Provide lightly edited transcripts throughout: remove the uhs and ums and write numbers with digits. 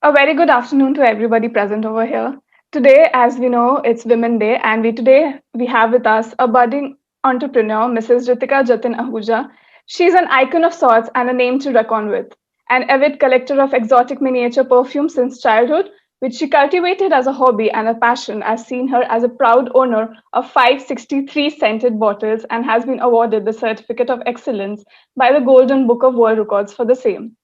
A very good afternoon to everybody present over here. Today, as we know, it's Women Day, and we have with us a budding entrepreneur, Mrs. Ritika Jatin Ahuja. She's an icon of sorts and a name to reckon with. An avid collector of exotic miniature perfumes since childhood, which she cultivated as a hobby and a passion, has seen her as a proud owner of 563 scented bottles and has been awarded the Certificate of Excellence by the Golden Book of World Records for the same.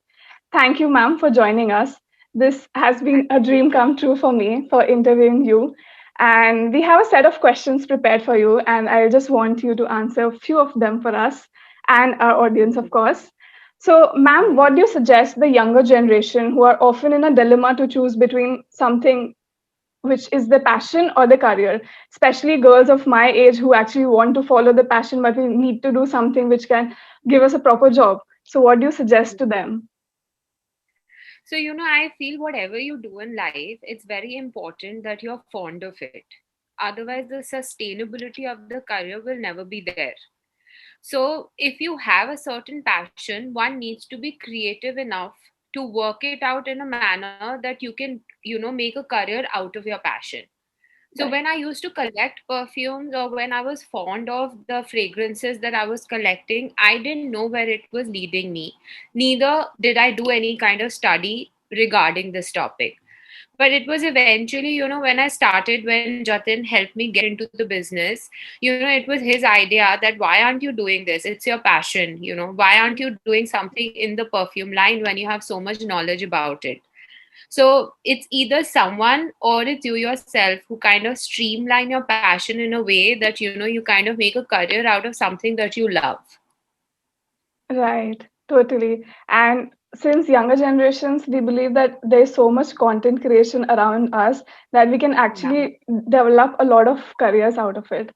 Thank you, ma'am, for joining us. This has been a dream come true for me for interviewing you. And we have a set of questions prepared for you, and I just want you to answer a few of them for us and our audience, of course. So, ma'am, what do you suggest the younger generation who are often in a dilemma to choose between something which is the passion or the career, especially girls of my age who actually want to follow the passion, but we need to do something which can give us a proper job? So, what do you suggest to them? So, I feel whatever you do in life, it's very important that you're fond of it. Otherwise, the sustainability of the career will never be there. So, if you have a certain passion, one needs to be creative enough to work it out in a manner that you can, make a career out of your passion. So Right. when I used to collect perfumes or when I was fond of the fragrances that I was collecting, I didn't know where it was leading me. Neither did I do any kind of study regarding this topic. But it was eventually, when I started, when Jatin helped me get into the business, it was his idea that why aren't you doing this? It's your passion, why aren't you doing something in the perfume line when you have so much knowledge about it? So it's either someone or it's you yourself who kind of streamline your passion in a way that you kind of make a career out of something that you love. Right, totally. And since younger generations, we believe that there's so much content creation around us that we can Yeah. actually develop a lot of careers out of it.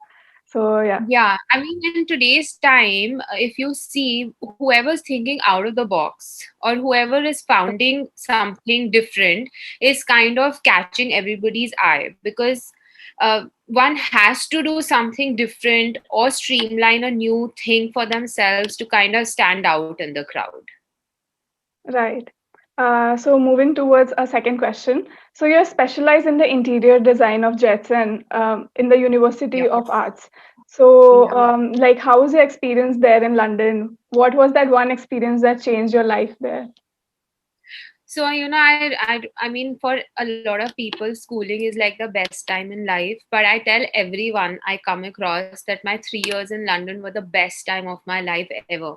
So, yeah, Yeah, I mean, in today's time, if you see whoever's thinking out of the box or whoever is founding something different is kind of catching everybody's eye because one has to do something different or streamline a new thing for themselves to kind of stand out in the crowd. right. So, moving towards a second question. So, you're specialized in the interior design of jets and in the University of Yes. Arts. So, Yeah. like, how was your experience there in London? What was that one experience that changed your life there? So, I mean, for a lot of people, schooling is like the best time in life. But I tell everyone I come across that my 3 years in London were the best time of my life ever.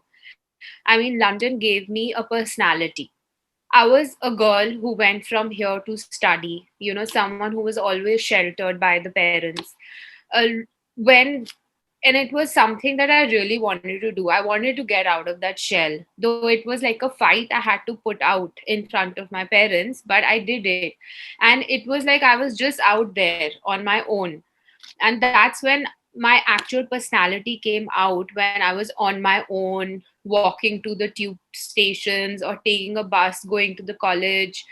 I mean, London gave me a personality. I was a girl who went from here to study, someone who was always sheltered by the parents. When and it was something that I really wanted to do. I wanted to get out of that shell. Though it was like a fight I had to put out in front of my parents, but I did it. And it was like I was just out there on my own. And that's when my actual personality came out when I was on my own, walking to the tube stations or taking a bus, going to the college,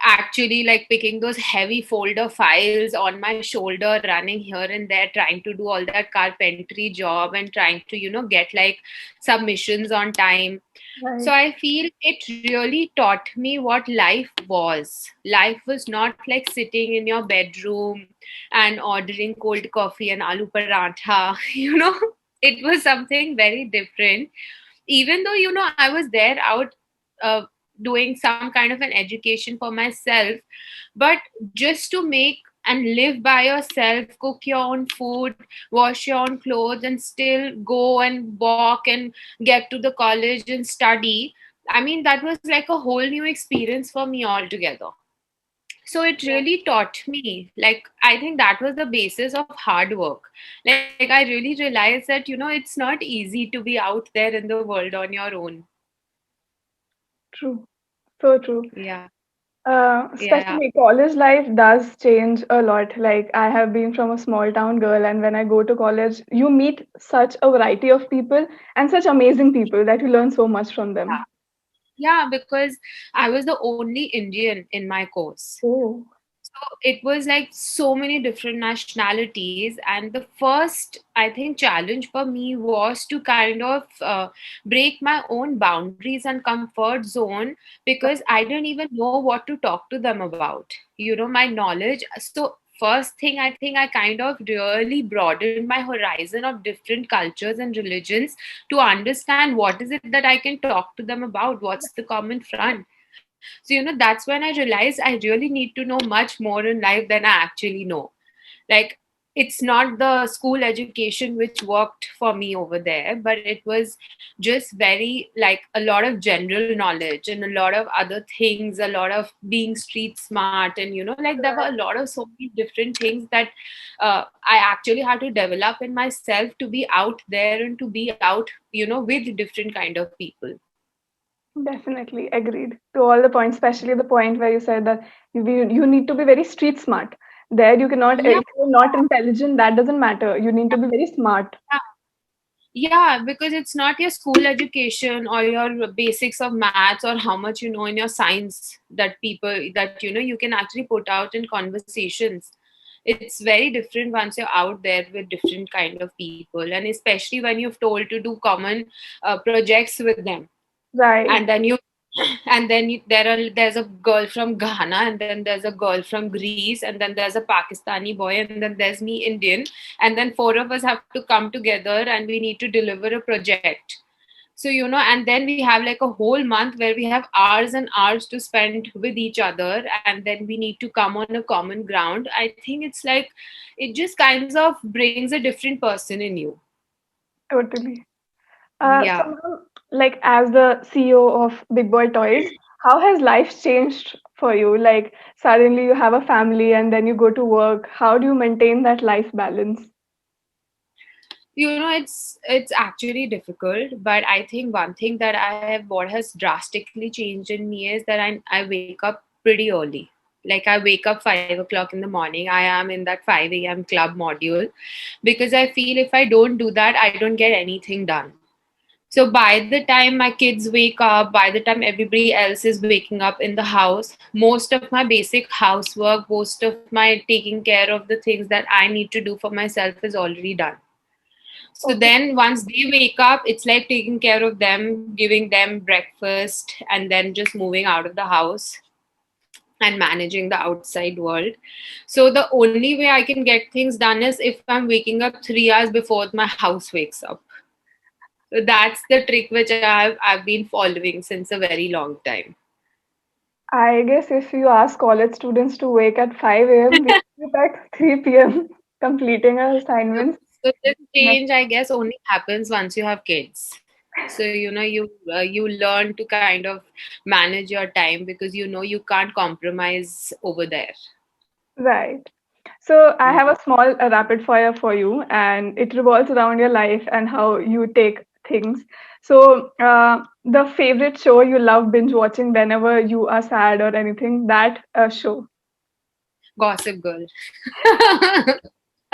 actually like picking those heavy folder files on my shoulder, running here and there, trying to do all that carpentry job and trying to get like submissions on time. So Right. I feel it really taught me what life was. Life was not like sitting in your bedroom and ordering cold coffee and aloo paratha. It was something very different. Even though I was there out uh, doing some kind of an education for myself, but just to make and live by yourself, cook your own food, wash your own clothes, and still go and walk and get to the college and study. I mean, that was like a whole new experience for me altogether. So it really taught me, like, I think that was the basis of hard work. Like, I really realized that it's not easy to be out there in the world on your own. True. So true. Yeah. Yeah. Especially college life does change a lot. Like I have been from a small town girl, and when I go to college, you meet such a variety of people and such amazing people that you learn so much from them. Yeah, because I was the only Indian in my course. Oh. So it was like so many different nationalities, and the first, I think, challenge for me was to kind of break my own boundaries and comfort zone, because I didn't even know what to talk to them about. My knowledge. So first thing, I think I kind of really broadened my horizon of different cultures and religions to understand what is it that I can talk to them about, what's the common front. So, that's when I realized I really need to know much more in life than I actually know. Like, it's not the school education which worked for me over there, but it was just very like a lot of general knowledge and a lot of other things, a lot of being street smart, and like there were a lot of so many different things that I actually had to develop in myself to be out there and to be out, with different kind of people. Definitely agreed to all the points, especially the point where you said that you need to be very street smart. There, you cannot, Yeah. if you're not intelligent, that doesn't matter. You need to be very smart. Yeah, because it's not your school education or your basics of maths or how much you know in your science that people that you can actually put out in conversations. It's very different once you're out there with different kind of people, and especially when you're told to do common projects with them, Right. and then there's a girl from Ghana, and then there's a girl from Greece, and then there's a Pakistani boy, and then there's me, Indian, and then four of us have to come together and we need to deliver a project. So and then we have like a whole month where we have hours and hours to spend with each other, and then we need to come on a common ground. I think it's like it just kinds of brings a different person in you. Totally. So, Yeah. ma'am, like as the CEO of Big Boy Toys, how has life changed for you? Like suddenly you have a family and then you go to work. How do you maintain that life balance? It's actually difficult, but I think one thing that what has drastically changed in me is that I wake up pretty early. Like, I wake up 5 o'clock in the morning. I am in that 5 a.m. club module, because I feel if I don't do that, I don't get anything done. So by the time my kids wake up, by the time everybody else is waking up in the house, most of my basic housework, most of my taking care of the things that I need to do for myself is already done. So Okay. then once they wake up, it's like taking care of them, giving them breakfast, and then just moving out of the house and managing the outside world. So the only way I can get things done is if I'm waking up 3 hours before my house wakes up. So that's the trick which I've been following since a very long time. I guess if you ask college students to wake at 5 a.m., we sleep at 3 p.m. completing our assignments. So this Yes. change, I guess, only happens once you have kids. So you learn to kind of manage your time, because you can't compromise over there. Right. So I have Mm. a small rapid fire for you, and it revolves around your life and how you take things. So the favorite show you love binge watching whenever you are sad or anything, that show. Gossip Girl.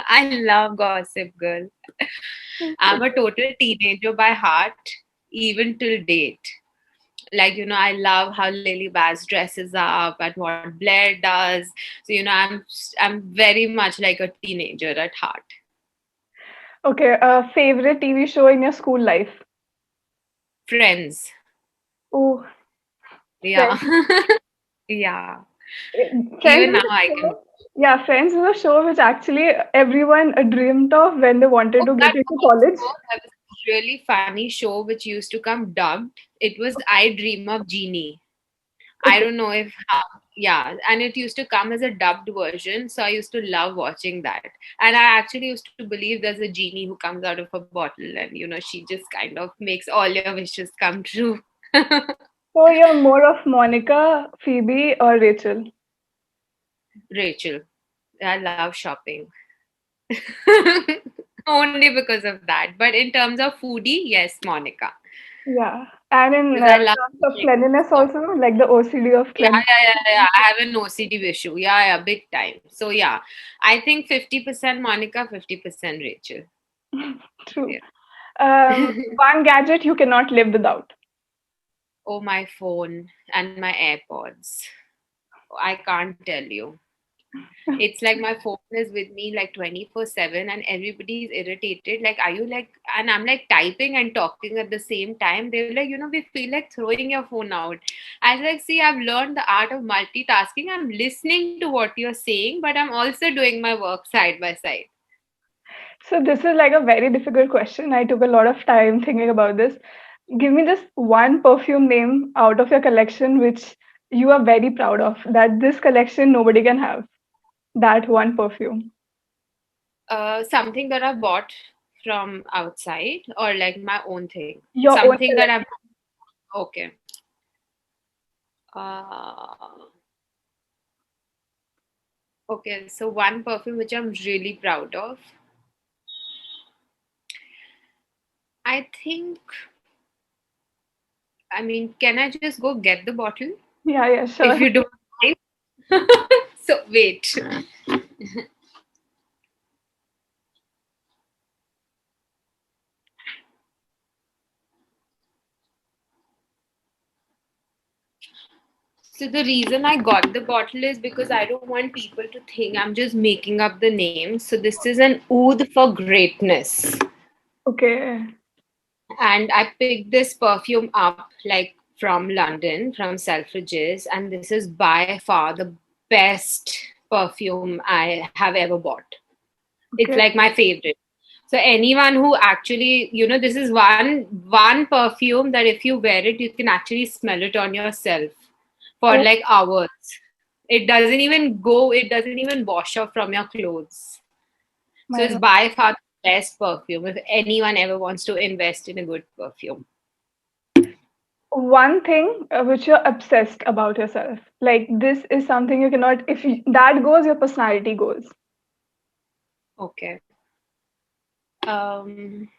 I love Gossip Girl. I'm a total teenager by heart, even till date. Like, I love how Lily Bass dresses up and what Blair does. So I'm very much like a teenager at heart. Okay, favorite TV show in your school life? Friends. Oh, Yeah. Friends. Yeah. Friends Even is now a I can. show. Yeah, Friends is a show which actually everyone dreamt of when they wanted Oh, to that get into college. also, there was a really funny show which used to come dubbed. It was I Dream of Genie. I Okay. don't know if how, yeah, and it used to come as a dubbed version, so I used to love watching that. And I actually used to believe there's a genie who comes out of a bottle, and she just kind of makes all your wishes come true. So you're more of Monica, Phoebe, or Rachel? Rachel, I love shopping. Only because of that. But in terms of foodie, yes, Monica. Yeah. And in Because I love terms of eating cleanliness stuff. also, like the OCD of Yeah, cleanliness. yeah, yeah, yeah. I have an OCD issue. Yeah, yeah, big time. So yeah, I think 50% Monica, 50% Rachel. True. Yeah. One gadget you cannot live without. Oh, my phone and my AirPods. I can't tell you. It's like my phone is with me like 24/7 and everybody's irritated. Like, are you like, and I'm like typing and talking at the same time. They're like, we feel like throwing your phone out. I was like, see, I've learned the art of multitasking. I'm listening to what you're saying, but I'm also doing my work side by side. So this is like a very difficult question. I took a lot of time thinking about this. Give me just one perfume name out of your collection which you are very proud of. That this collection nobody can have. That one perfume. Something that I bought from outside or like my own thing. Your own Something that I've, collection. okay. Uh, okay, so one perfume which I'm really proud of. I think, I mean, can I just go get the bottle Yeah, yeah, if sure. you don't mind? So, wait. So, the reason I got the bottle is because I don't want people to think I'm just making up the name. So, this is an oud for greatness. Okay. And I picked this perfume up like from London, from Selfridges, and this is by far the best perfume I have ever bought. It's Okay. like my favorite. So anyone who actually, this is one perfume that if you wear it, you can actually smell it on yourself for Oh like hours. It doesn't even wash off from your clothes. So my it's God. by far the best perfume if anyone ever wants to invest in a good perfume. One thing which you're obsessed about yourself. Like this is something you cannot. If you, that goes, your personality goes. Okay. Um,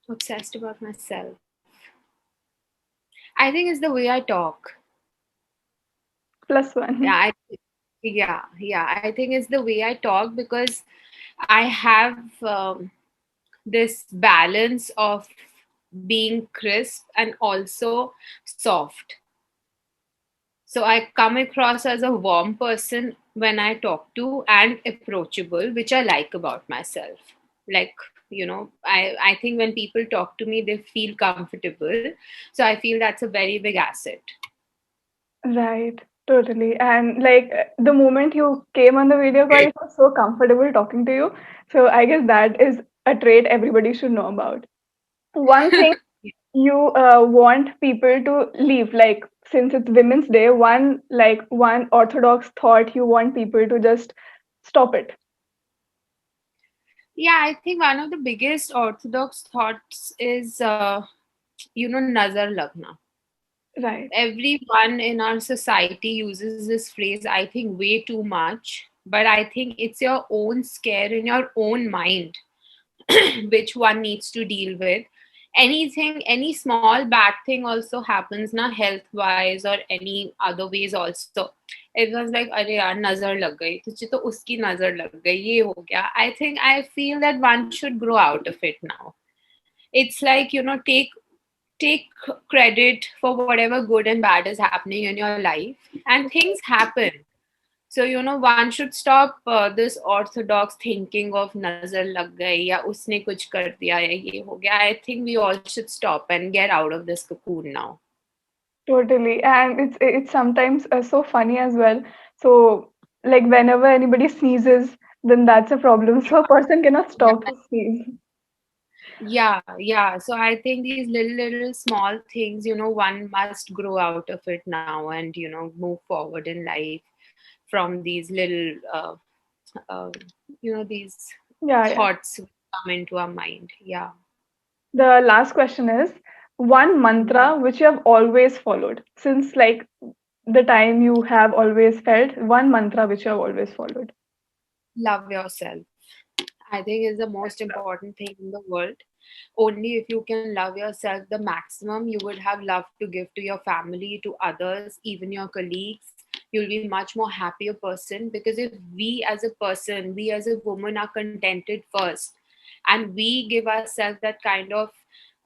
Obsessed about myself. I think it's the way I talk. Plus Yeah, one. yeah. I think it's the way I talk because I have this balance of being crisp and also soft. So I come across as a warm person when I talk to and approachable, which I like about myself. Like, I think when people talk to me, they feel comfortable. So I feel that's a very big asset. Right, totally. And like the moment you came on the video call, it was so comfortable talking to you. So I guess that is a trait everybody should know about. One thing you want people to leave, like since it's Women's Day, one orthodox thought you want people to just stop it. Yeah, I think one of the biggest orthodox thoughts is, nazar lagna. Right, Everyone in our society uses this phrase, I think, way too much. But I think it's your own scare in your own mind which one needs to deal with. Any small bad thing also happens na, health wise or any other ways also. Everyone's like, अरे यार नजर लग गई तुझे तो उसकी नजर लग गई ये हो गया. I feel that one should grow out of it now. It's like, take credit for whatever good and bad is happening in your life, and things happen. So, one should stop this orthodox thinking of nazar lag gayi ya usne kuch kar diya ya ye ho gaya. I think we all should stop and get out of this cocoon now. totally. And it's sometimes so funny as well. So like whenever anybody sneezes, then that's a problem. So a person cannot stop to sneeze. Yeah. So I think these little small things, one must grow out of it now and, move forward in life from these little, uh, these Yeah, yeah. thoughts come into our mind. Yeah. The last question is one mantra which you have always followed since like the time you have always felt, one mantra which you have always followed. Love yourself. I think is the most important thing in the world. Only if you can love yourself the maximum, you would have love to give to your family, to others, even your colleagues. You'll be much more happier person because if we as a person, we as a woman are contented first, and we give ourselves that kind of,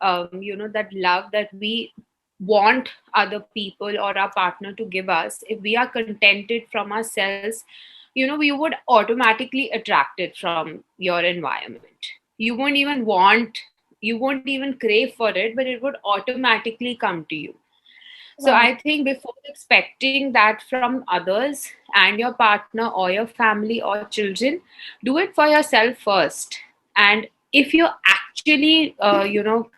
that love that we want other people or our partner to give us. If we are contented from ourselves, you would automatically attract it from your environment. You won't even crave for it, but it would automatically come to you. So Right. I think before expecting that from others and your partner or your family or children, do it for yourself first. And if you're actually,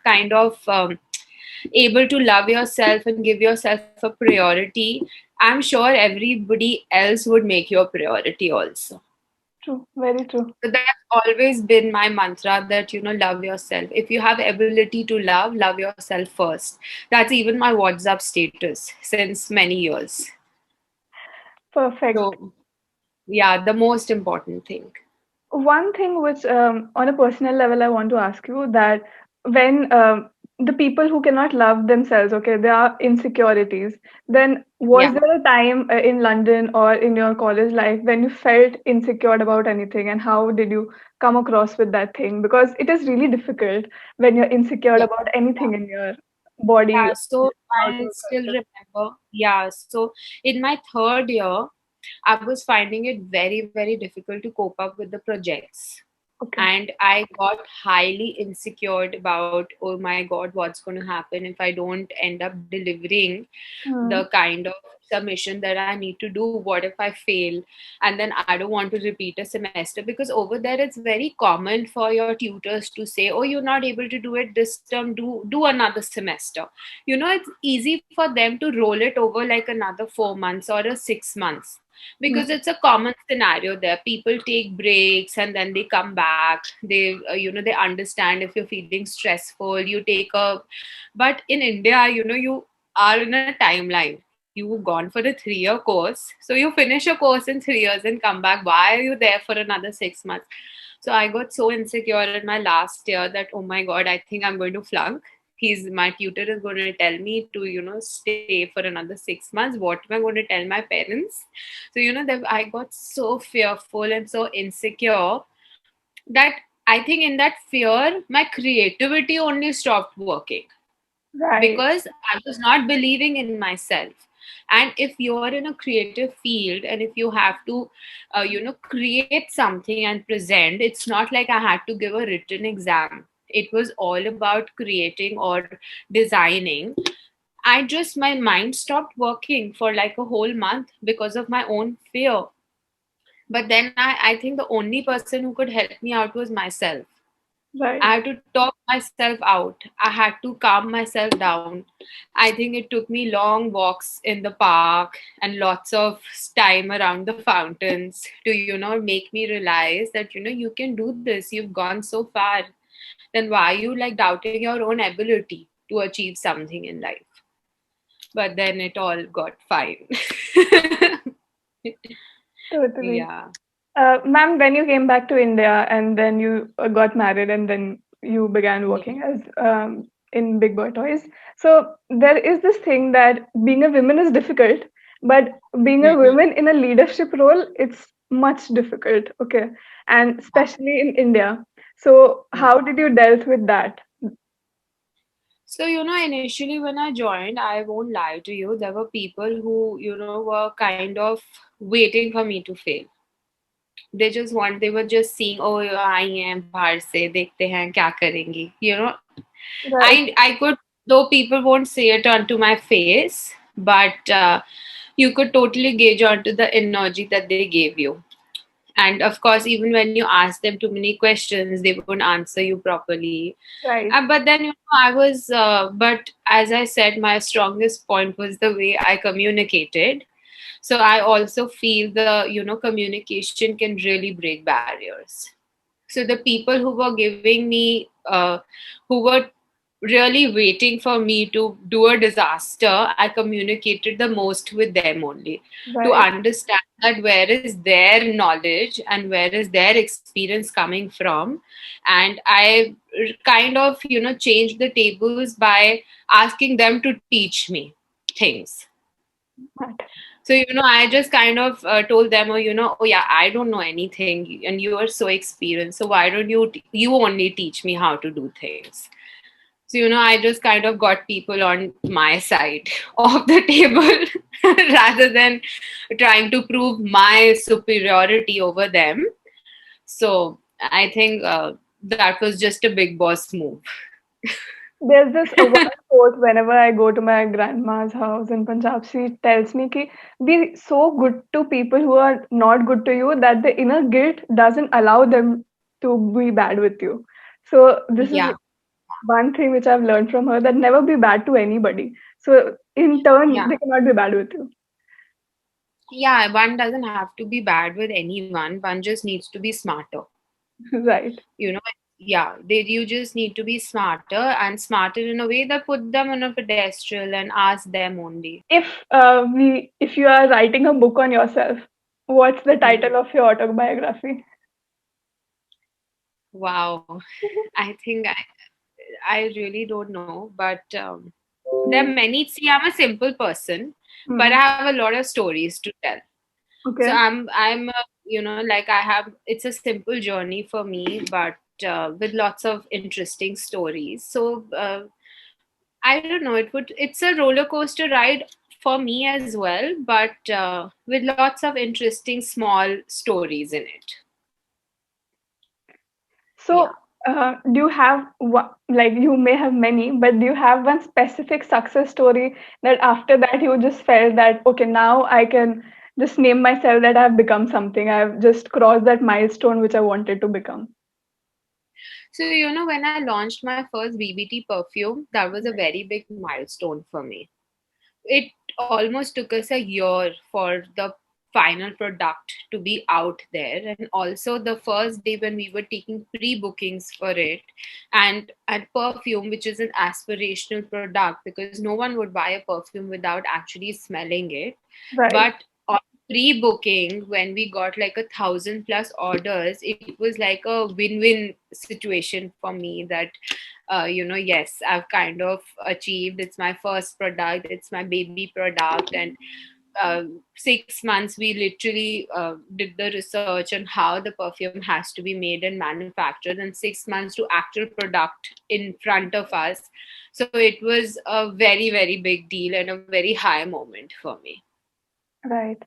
kind of able to love yourself and give yourself a priority, I'm sure everybody else would make you a priority also. True. Very true. So that's always been my mantra, that love yourself. If you have ability to love yourself first. That's even my WhatsApp status since many years. Perfect. So yeah, the most important thing. One thing which, on a personal level, I want to ask you that when the people who cannot love themselves, okay, there are insecurities. Then, was Yeah. there a time in London or in your college life when you felt insecure about anything, and how did you come across with that thing? Because it is really difficult when you're insecure Yeah. about anything in your body, Yeah, so I outward still person. remember. Yeah, so in my third year, I was finding it very, very difficult to cope up with the projects. Okay. And I got highly insecure about, oh my God, what's going to happen if I don't end up delivering Hmm. the kind of submission that I need to do? What if I fail? And then I don't want to repeat a semester, because over there it's very common for your tutors to say, oh, you're not able to do it this term, do another semester. It's easy for them to roll it over like another 4 months or a 6 months, because Hmm. it's a common scenario there. People take breaks and then they come back. They understand if you're feeling stressful, you take a. But in India, you are in a timeline. You've gone for a 3 year course, so you finish a course in 3 years and come back. Why are you there for another 6 months? So I got so insecure in my last year that, oh my God, I think I'm going to flunk. My tutor is going to tell me to stay for another 6 months. What am I going to tell my parents? So that I got so fearful and so insecure that I think in that fear my creativity only stopped working, Right. because I was not believing in myself. And if you're in a creative field and if you have to, create something and present, it's not like I had to give a written exam. It was all about creating or designing. My mind stopped working for like a whole month because of my own fear. But then I think the only person who could help me out was myself. Right. I had to talk myself out. I had to calm myself down. I think it took me long walks in the park and lots of time around the fountains to, make me realize that, you can do this. You've gone so far. Then why are you like doubting your own ability to achieve something in life? But then it all got fine. Totally. Yeah. Ma'am, when you came back to India and then you got married and then you began working as in Big Boy Toys, so there is this thing that being a woman is difficult, but being a Mhm. woman in a leadership role, it's much difficult. Okay, and especially in India. So Yeah. how did you dealt with that? So, initially when I joined, I won't lie to you, there were people who, were kind of waiting for me to fail. They were just seeing, oh, आई हैं बाहर से देखते हैं क्या करेंगी. Right, I could, though people won't say it onto my face, but you could totally gauge onto the energy that they gave you. And of course, even when you ask them too many questions, they won't answer you properly. right, But then, but as I said, my strongest point was the way I communicated. So I also feel communication can really break barriers. So the people who were giving me, who were really waiting for me to do a disaster, I communicated the most with them only, to right. understand that where is their knowledge and where is their experience coming from. And I kind of, changed the tables by asking them to teach me things. Right. So, I just kind of told them, oh, oh yeah, I don't know anything, and you are so experienced. So why don't you only teach me how to do things? So, I just kind of got people on my side of the table rather than trying to prove my superiority over them. So, I think that was just a big boss move. There's this one quote whenever I go to my grandma's house in Punjab. She tells me ki be so good to people who are not good to you that the inner guilt doesn't allow them to be bad with you. So this is Yeah. one thing which I've learned from her, that never be bad to anybody. So in turn, Yeah. they cannot be bad with you. Yeah. One doesn't have to be bad with anyone. One just needs to be smarter. Right. You know, yeah. You just need to be smarter and smarter in a way that put them on a pedestal and ask them only. If you are writing a book on yourself, what's the Hmm. title of your autobiography? Wow. I think I really don't know, but there are many. See, I'm a simple person, but I Hmm. have a lot of stories to tell. So Okay. I'm like I have. It's a simple journey for me, but with lots of interesting stories. So I don't know. It's a roller coaster ride for me as well, but with lots of interesting small stories in it. Yeah. So, do you have one, like you may have many, but do you have one specific success story that after that you just felt that, okay, now I can just name myself that I've become something. I've just crossed that milestone which I wanted to become. So, when I launched my first BBT perfume, that was a very big milestone for me. It almost took us a year for the final product to be out there, and also the first day when we were taking pre-bookings for it, and perfume, which is an aspirational product because no one would buy a perfume without actually smelling it. Right. But on pre-booking, when we got like 1,000 plus orders, it was like a win-win situation for me that yes, I've kind of achieved. It's my first product, it's my baby product. And 6 months we literally did the research on how the perfume has to be made and manufactured, and 6 months to actual product in front of us. So it was a very, very big deal and a very high moment for me. Right.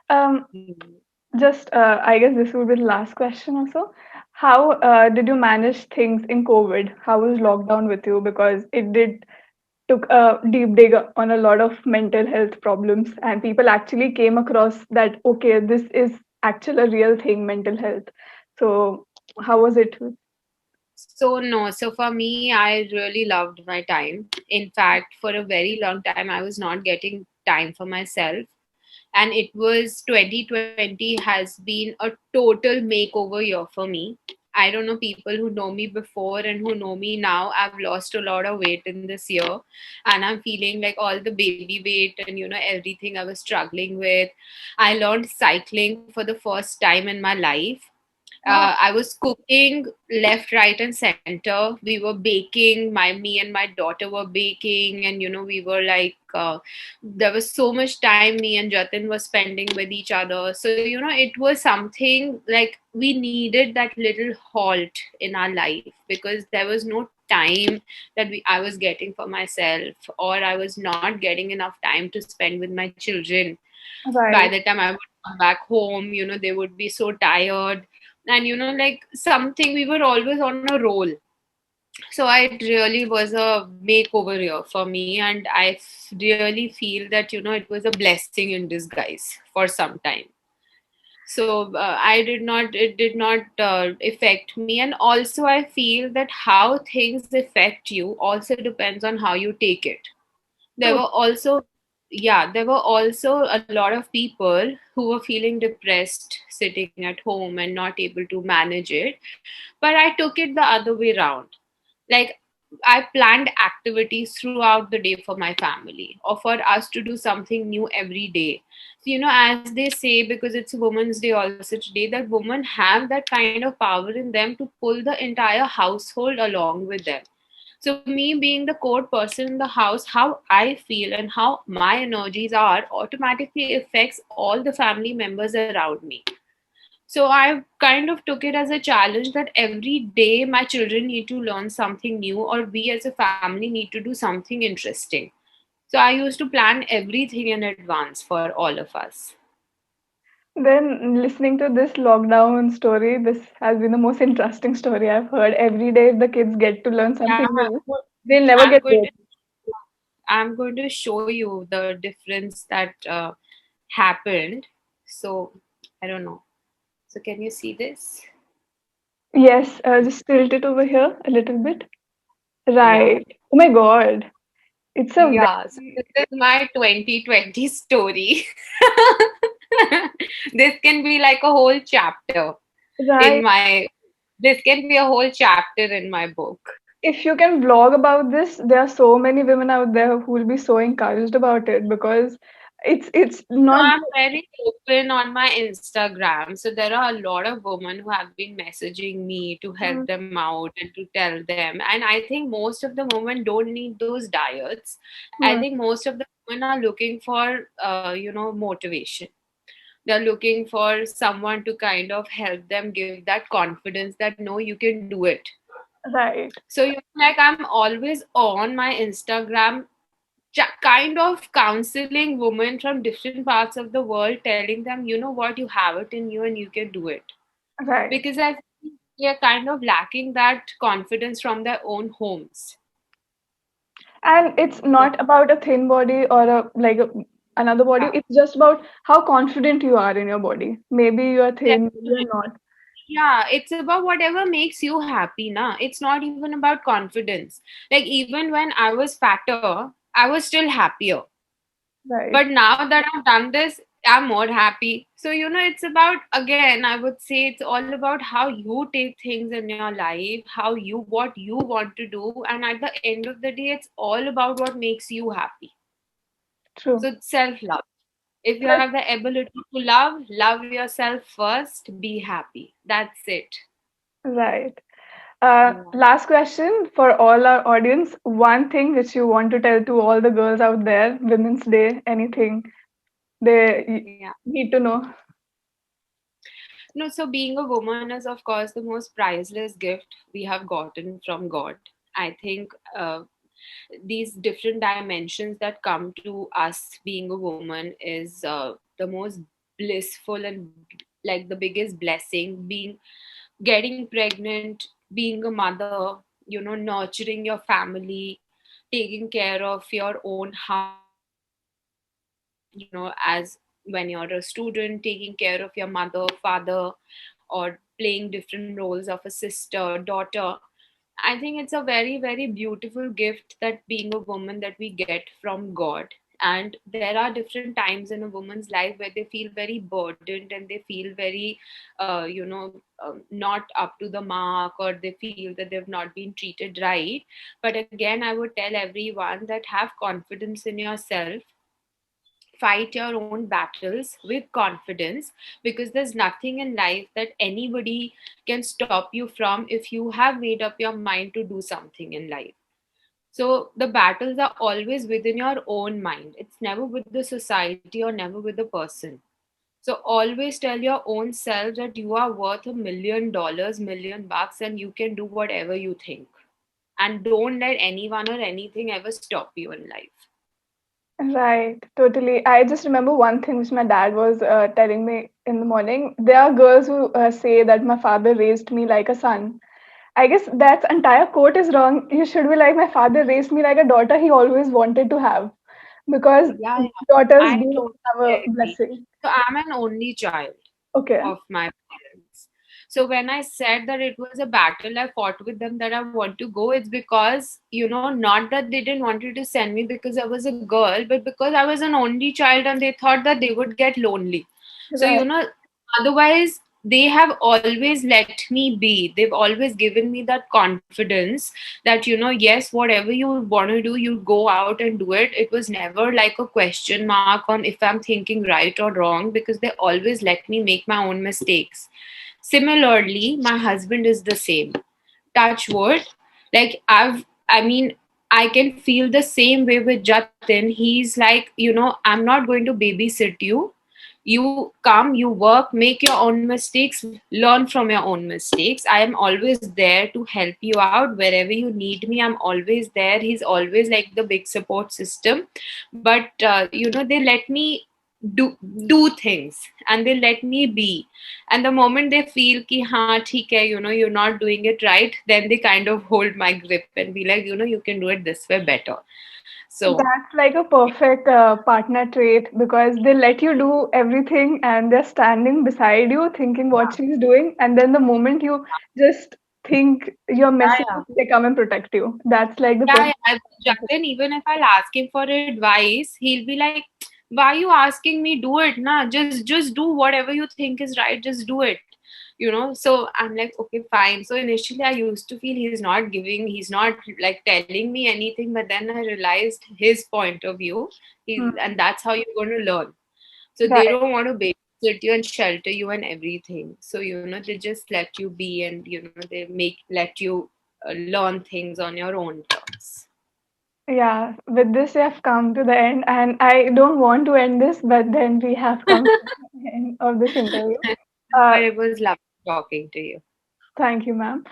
Um, Mhm. just, I guess this would be the last question also. How did you manage things in COVID? How was lockdown with you? Because it did took a deep dig on a lot of mental health problems, and people actually came across that, okay, this is actually a real thing, mental health. So how was it? So no, so for me, I really loved my time. In fact, for a very long time, I was not getting time for myself. And it was 2020 has been a total makeover year for me. I don't know, people who know me before and who know me now, I've lost a lot of weight in this year, and I'm feeling like all the baby weight and everything I was struggling with. I learned cycling for the first time in my life. Wow. I was cooking left, right, and center. We were baking. Me and my daughter were baking, and we were like, there was so much time me and Jatin were spending with each other. So it was something like we needed that little halt in our life because there was no time that I was getting for myself, or I was not getting enough time to spend with my children. By Right. the time I would come back home, they would be so tired. And like something, we were always on a roll. So it really was a makeover year for me, and really feel that it was a blessing in disguise for some time. So it did not affect me. And also I feel that how things affect you also depends on how you take it. There True. were also, yeah, there were also a lot of people who were feeling depressed sitting at home and not able to manage it. But I took it the other way around. Like, I planned activities throughout the day for my family, or for us to do something new every day. So, as they say, because it's Women's Day also today, that women have that kind of power in them to pull the entire household along with them. So, me being the core person in the house, how I feel and how my energies are automatically affects all the family members around me. So I kind of took it as a challenge that every day my children need to learn something new, or we as a family need to do something interesting. So I used to plan everything in advance for all of us. Then listening to this lockdown story, this has been the most interesting story I've heard. Every day the kids get to learn Yeah, something new. They'll never I'm get going bored. to I'm going to show you the difference that happened. So I don't know. So can you see this? Yes, just tilt it over here a little bit. Yeah. Right. Oh my God. It's a Yeah. So this is my 2020 story. This can be like a whole chapter in right. my this can be a whole chapter in my book. If you can blog about this, there are so many women out there who will be so encouraged about it because it's So not. I'm very open on my Instagram. So there are a lot of women who have been messaging me to help Mm, them out and to tell them. And I think most of the women don't need those diets. I mm, think most of the women are looking for, motivation. They're looking for someone to kind of help them, give that confidence that no, you can do it. right, So like I'm always on my Instagram, kind of counseling women from different parts of the world, telling them, you know what, you have it in you and you can do it. right. Because I think they're kind of lacking that confidence from their own homes. And it's So not about a thin body or another body. yeah, It's just about how confident you are in your body. Maybe you are thin, maybe you're definitely. not. Yeah, it's about whatever makes you happy, na. It's not even about confidence. Like even when I was fatter, I was still happier. Right, But now that I've done this, I'm more happy. So it's about, again, I would say it's all about how you take things in your life, how you what you want to do, and at the end of the day, it's all about what makes you happy. So true. it's self-love. If you Plus, have the ability to love yourself first, be happy. That's it. right. Yeah. Last question for all our audience. One thing which you want to tell to all the girls out there, Women's Day, anything they Yeah. need to know. No, so being a woman is, of course, the most priceless gift we have gotten from God. I think these different dimensions that come to us being a woman is the most blissful and like the biggest blessing. Being getting pregnant, being a mother, nurturing your family, taking care of your own house, as when you're a student, taking care of your mother, father, or playing different roles of a sister, daughter. I think it's a very, very beautiful gift that being a woman that we get from God. And there are different times in a woman's life where they feel very burdened and they feel very, not up to the mark, or they feel that they've not been treated right. But again, I would tell everyone that have confidence in yourself, fight your own battles with confidence, because there's nothing in life that anybody can stop you from if you have made up your mind to do something in life. So the battles are always within your own mind. It's never with the society or never with the person. So always tell your own self that you are worth $1 million, $1 million, and you can do whatever you think. And don't let anyone or anything ever stop you in life. Right, totally. I just remember one thing which my dad was telling me in the morning. There are girls who say that my father raised me like a son. I guess that entire quote is wrong. You should be like, my father raised me like a daughter he always wanted to have, because Yeah, yeah. daughters I do have totally a agree. blessing. So I'm an only child Okay, of my parents. So when I said that it was a battle I fought with them that I want to go, it's because, not that they didn't want to send me because I was a girl, but because I was an only child and they thought that they would get lonely. So, right, otherwise, they have always let me be. They've always given me that confidence that, yes, whatever you want to do, you go out and do it. It was never like a question mark on if I'm thinking right or wrong, because they always let me make my own mistakes. Similarly, my husband is the same. Touch wood. Like I can feel the same way with Jatin. He's like, I'm not going to babysit you. You come, you work, make your own mistakes, learn from your own mistakes. I am always there to help you out wherever you need me. I'm always there. He's always like the big support system. But they let me do do things, and they let me be. And the moment they feel ki ha theek hai, you're not doing it right, then they kind of hold my grip and be like, you can do it this way better. So That's like a perfect partner trait because they let you do everything and they're standing beside you thinking what she's doing. And then the moment you just think you're messing yeah, up, they come and protect you. That's like the yeah, perfect yeah. partner Jatin, even if I'll ask him for advice, he'll be like, "Why you asking me? Do it, na. Just do whatever you think is right. Just do it." So I'm like, okay, fine. So initially, I used to feel he's not like telling me anything, but then I realized his point of view. trait. And that's how you're going to learn. So they Right. don't want to babysit you and shelter you and everything. So they just let you be, and they make let you learn things on your own terms. Yeah, with this, we have come to the end, and I don't want to end this, but then we have come to the end of this interview. But Uh, it was lovely talking to you. Thank you, ma'am.